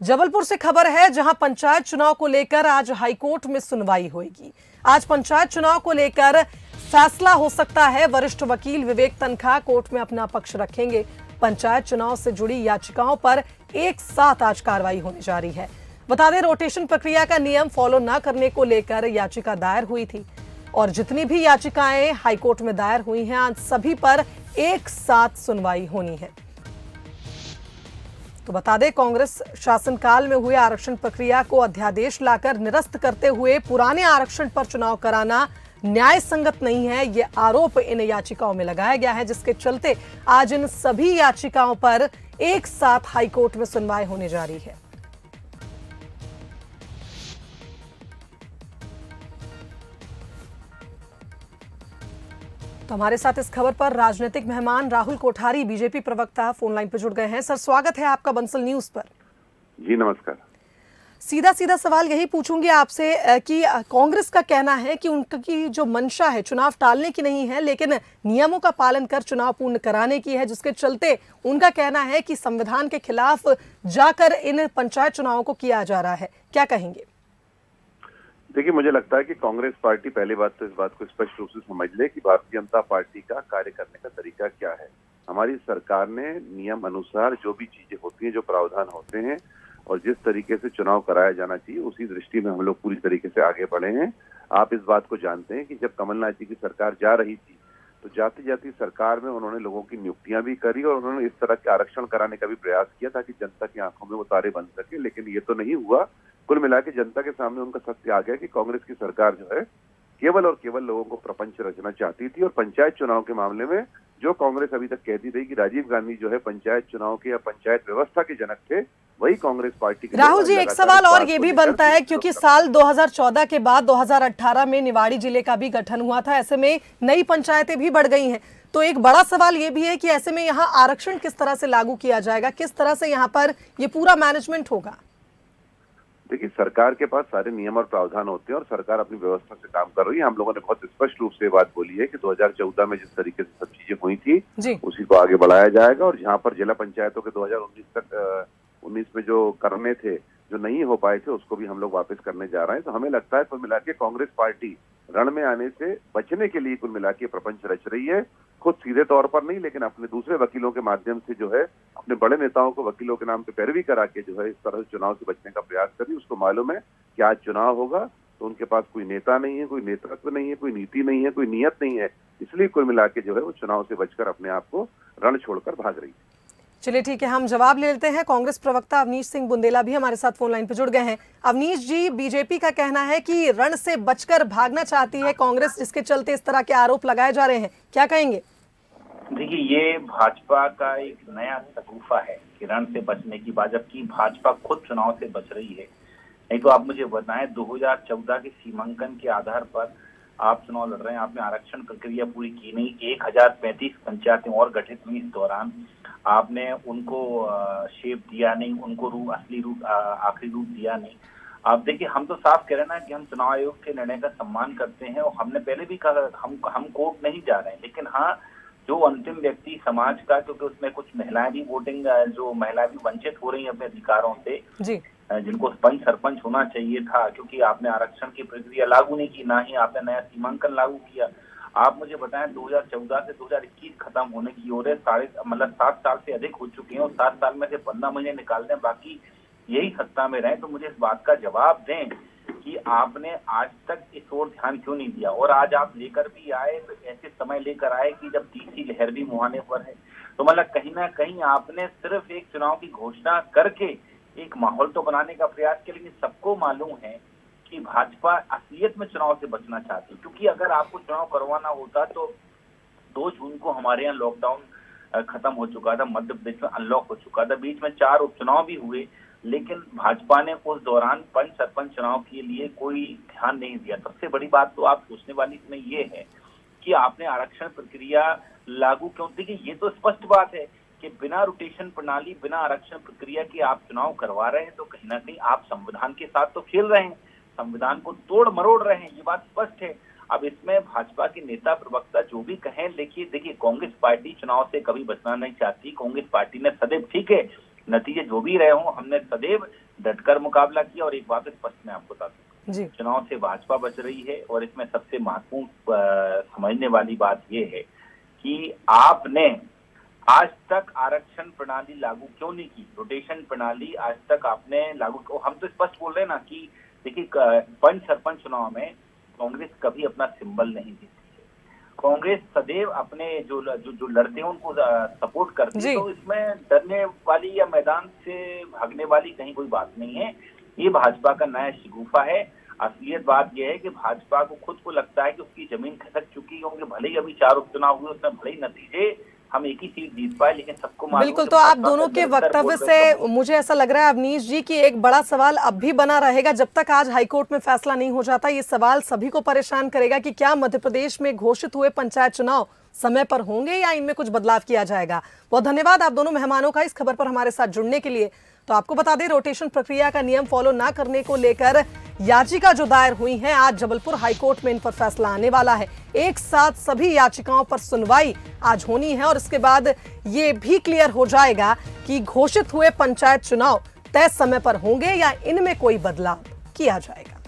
जबलपुर से खबर है, जहां पंचायत चुनाव को लेकर आज हाईकोर्ट में सुनवाई होगी। आज पंचायत चुनाव को लेकर फैसला हो सकता है। वरिष्ठ वकील विवेक तनखा कोर्ट में अपना पक्ष रखेंगे। पंचायत चुनाव से जुड़ी याचिकाओं पर एक साथ आज कार्रवाई होने जा रही है। बता दें, रोटेशन प्रक्रिया का नियम फॉलो न करने को लेकर याचिका दायर हुई थी और जितनी भी याचिकाएं हाईकोर्ट में दायर हुई हैं, आज सभी पर एक साथ सुनवाई होनी है। तो बता दें, कांग्रेस शासनकाल में हुए आरक्षण प्रक्रिया को अध्यादेश लाकर निरस्त करते हुए पुराने आरक्षण पर चुनाव कराना न्याय संगत नहीं है। ये आरोप इन याचिकाओं में लगाया गया है, जिसके चलते आज इन सभी याचिकाओं पर एक साथ हाईकोर्ट में सुनवाई होने जा रही है। तो हमारे साथ इस खबर पर राजनीतिक मेहमान राहुल कोठारी, बीजेपी प्रवक्ता, फोन लाइन पर जुड़ गए हैं। सर, स्वागत है आपका बंसल न्यूज पर। जी नमस्कार। सीधा सवाल यही पूछूंगी आपसे कि कांग्रेस का कहना है कि उनकी जो मंशा है चुनाव टालने की नहीं है, लेकिन नियमों का पालन कर चुनाव पूर्ण कराने की है, जिसके चलते उनका कहना है कि संविधान के खिलाफ जाकर इन पंचायत चुनावों को किया जा रहा है। क्या कहेंगे? देखिए, मुझे लगता है कि कांग्रेस पार्टी पहली बात तो इस बात को स्पष्ट रूप से समझ ले कि भारतीय जनता पार्टी का कार्य करने का तरीका क्या है। हमारी सरकार ने नियम अनुसार जो भी चीजें होती हैं, जो प्रावधान होते हैं और जिस तरीके से चुनाव कराया जाना चाहिए, उसी दृष्टि में हम लोग पूरी तरीके से आगे बढ़े हैं। आप इस बात को जानते हैं कि जब कमलनाथ जी की सरकार जा रही थी तो जाती जाती सरकार में उन्होंने लोगों की नियुक्तियां भी करी और उन्होंने इस तरह के आरक्षण कराने का भी प्रयास किया ताकि जनता की आंखों में वो तारे बन सके, लेकिन ये तो नहीं हुआ। कुल मिला के जनता के सामने उनका सत्य आ गया कि कांग्रेस की सरकार जो है केवल और केवल लोगों को प्रपंच रचना चाहती थी। और पंचायत चुनाव के मामले में जो कांग्रेस अभी तक कहती रही कि राजीव गांधी जो है पंचायत चुनाव के या पंचायत व्यवस्था के जनक थे, वही कांग्रेस पार्टी के। राहुल जी, एक सवाल और ये भी बनता है, क्योंकि साल 2014 के बाद 2018 में निवाड़ी जिले का भी गठन हुआ था। ऐसे में नई पंचायतें भी बढ़ गई हैं, तो एक बड़ा सवाल ये भी है कि ऐसे में यहाँ आरक्षण किस तरह से लागू किया जाएगा, किस तरह से यहाँ पर ये पूरा मैनेजमेंट होगा? देखिए, सरकार के पास सारे नियम और प्रावधान होते हैं और सरकार अपनी व्यवस्था से काम कर रही है। हम लोगों ने बहुत स्पष्ट रूप से बात बोली है कि 2014 में जिस तरीके से सब चीजें हुई थी उसी को आगे बढ़ाया जाएगा। और जहां पर जिला पंचायतों के 2019 तक 19 में जो करने थे, जो नहीं हो पाए थे, उसको भी हम लोग वापस करने जा रहे हैं। तो हमें लगता है कुल मिला के कांग्रेस पार्टी रण में आने से बचने के लिए कुल मिला के प्रपंच रच रही है। खुद सीधे तौर पर नहीं, लेकिन अपने दूसरे वकीलों के माध्यम से जो है अपने बड़े नेताओं को वकीलों के नाम पे पैरवी करा के जो है इस तरह से चुनाव से बचने का प्रयास करी। उसको मालूम है कि आज चुनाव होगा तो उनके पास कोई नेता नहीं है, कोई नेतृत्व नहीं है, कोई नीति नहीं है, कोई नियत नहीं है। इसलिए कुल मिला के जो है वो चुनाव से बचकर अपने आप को रण छोड़कर भाग रही है। चलिए ठीक है, हम जवाब ले लेते हैं। कांग्रेस प्रवक्ता अवनीश सिंह बुंदेला भी हमारे साथ फोन लाइन पर जुड़ गए हैं। अवनीश जी, बीजेपी का कहना है कि रण से बचकर भागना चाहती है कांग्रेस, जिसके चलते इस तरह के आरोप लगाए जा रहे हैं। क्या कहेंगे? देखिए, ये भाजपा का एक नया शगुफा है कि रण से बचने की बात, जबकि भाजपा खुद चुनाव से बच रही है। नहीं तो आप मुझे बताएं, 2014 के सीमांकन के आधार पर आप चुनाव लड़ रहे हैं, आपने आरक्षण प्रक्रिया पूरी की नहीं। 1035 पंचायतें और गठित हुई इस दौरान, आपने उनको शेप दिया नहीं, उनको रूप, असली रूप, आखिरी रूप दिया नहीं। आप देखिए, हम तो साफ कह रहे हैं ना कि हम चुनाव आयोग के निर्णय का सम्मान करते हैं और हमने पहले भी कहा हम कोर्ट नहीं जा रहे हैं, लेकिन हाँ, जो अंतिम व्यक्ति समाज का, क्योंकि उसमें कुछ महिलाएं भी वोटिंग, जो महिलाएं भी वंचित हो रही हैं अपने अधिकारों से जी, जिनको पंच सरपंच होना चाहिए था, क्योंकि आपने आरक्षण की प्रक्रिया लागू नहीं की, ना ही आपने नया सीमांकन लागू किया। आप मुझे बताएं, 2014 से 2021 खत्म होने की ओर है, 7 साल से अधिक हो चुके हैं और 7 साल में से 15 महीने निकाल दें, बाकी यही सत्ता में रहे। तो मुझे इस बात का जवाब दें कि आपने आज तक इस ओर ध्यान क्यों नहीं दिया, और आज आप लेकर भी आए तो ऐसे समय लेकर आए कि जब तीसरी लहर भी मुहाने पर है। तो मतलब कहीं ना कहीं आपने सिर्फ एक चुनाव की घोषणा करके एक माहौल तो बनाने का प्रयास किया, लेकिन सबको मालूम है कि भाजपा असलियत में चुनाव से बचना चाहती है। क्योंकि अगर आपको चुनाव करवाना होता तो 2 जून को हमारे यहाँ लॉकडाउन खत्म हो चुका था, मध्य प्रदेश में अनलॉक हो चुका था, बीच में 4 उपचुनाव भी हुए, लेकिन भाजपा ने उस दौरान पंच सरपंच चुनाव के लिए कोई ध्यान नहीं दिया। सबसे बड़ी बात तो आप सोचने वाली इसमें ये है कि आपने आरक्षण प्रक्रिया लागू क्यों? देखिए, ये तो स्पष्ट बात है कि बिना रोटेशन प्रणाली, बिना आरक्षण प्रक्रिया के आप चुनाव करवा रहे हैं, तो कहीं ना कहीं आप संविधान के साथ तो खेल रहे हैं, संविधान को तोड़ मरोड़ रहे हैं, ये बात स्पष्ट है। अब इसमें भाजपा के नेता प्रवक्ता जो भी कहें, देखिए कांग्रेस पार्टी चुनाव से कभी बचना नहीं चाहती। कांग्रेस पार्टी ने सदैव, ठीक है, नतीजे जो भी रहे हों, हमने सदैव डटकर मुकाबला किया। और एक बात स्पष्ट मैं आपको बता दूं, जी। चुनाव से भाजपा बच रही है। और इसमें सबसे महत्वपूर्ण समझने वाली बात यह है कि आपने आज तक आरक्षण प्रणाली लागू क्यों नहीं की, रोटेशन प्रणाली आज तक आपने लागू। हम तो स्पष्ट बोल रहे हैं ना कि देखिए, पंच सरपंच चुनाव में कांग्रेस कभी अपना सिंबल नहीं देती है। कांग्रेस सदैव अपने जो लड़ते हैं उनको सपोर्ट करती है। तो इसमें डरने वाली या मैदान से भागने वाली कहीं कोई बात नहीं है। ये भाजपा का नया शगुफा है। असलियत बात यह है कि भाजपा को खुद को लगता है कि उसकी जमीन खसक चुकी है, क्योंकि भले ही अभी 4 उपचुनाव हुए, उसमें भले ही नतीजे हम एक ही सीट जीत पाए, लेकिन सबको बिल्कुल। तो आप दोनों के वक्तव्य से मुझे ऐसा लग रहा है अवनीश जी कि एक बड़ा सवाल अब भी बना रहेगा जब तक आज हाईकोर्ट में फैसला नहीं हो जाता। ये सवाल सभी को परेशान करेगा कि क्या मध्य प्रदेश में घोषित हुए पंचायत चुनाव समय पर होंगे या इनमें कुछ बदलाव किया जाएगा। बहुत धन्यवाद आप दोनों मेहमानों का इस खबर पर हमारे साथ जुड़ने के लिए। तो आपको बता दें, रोटेशन प्रक्रिया का नियम फॉलो ना करने को लेकर याचिका जो दायर हुई है, आज जबलपुर हाईकोर्ट में इन पर फैसला आने वाला है। एक साथ सभी याचिकाओं पर सुनवाई आज होनी है और इसके बाद ये भी क्लियर हो जाएगा कि घोषित हुए पंचायत चुनाव तय समय पर होंगे या इनमें कोई बदलाव किया जाएगा।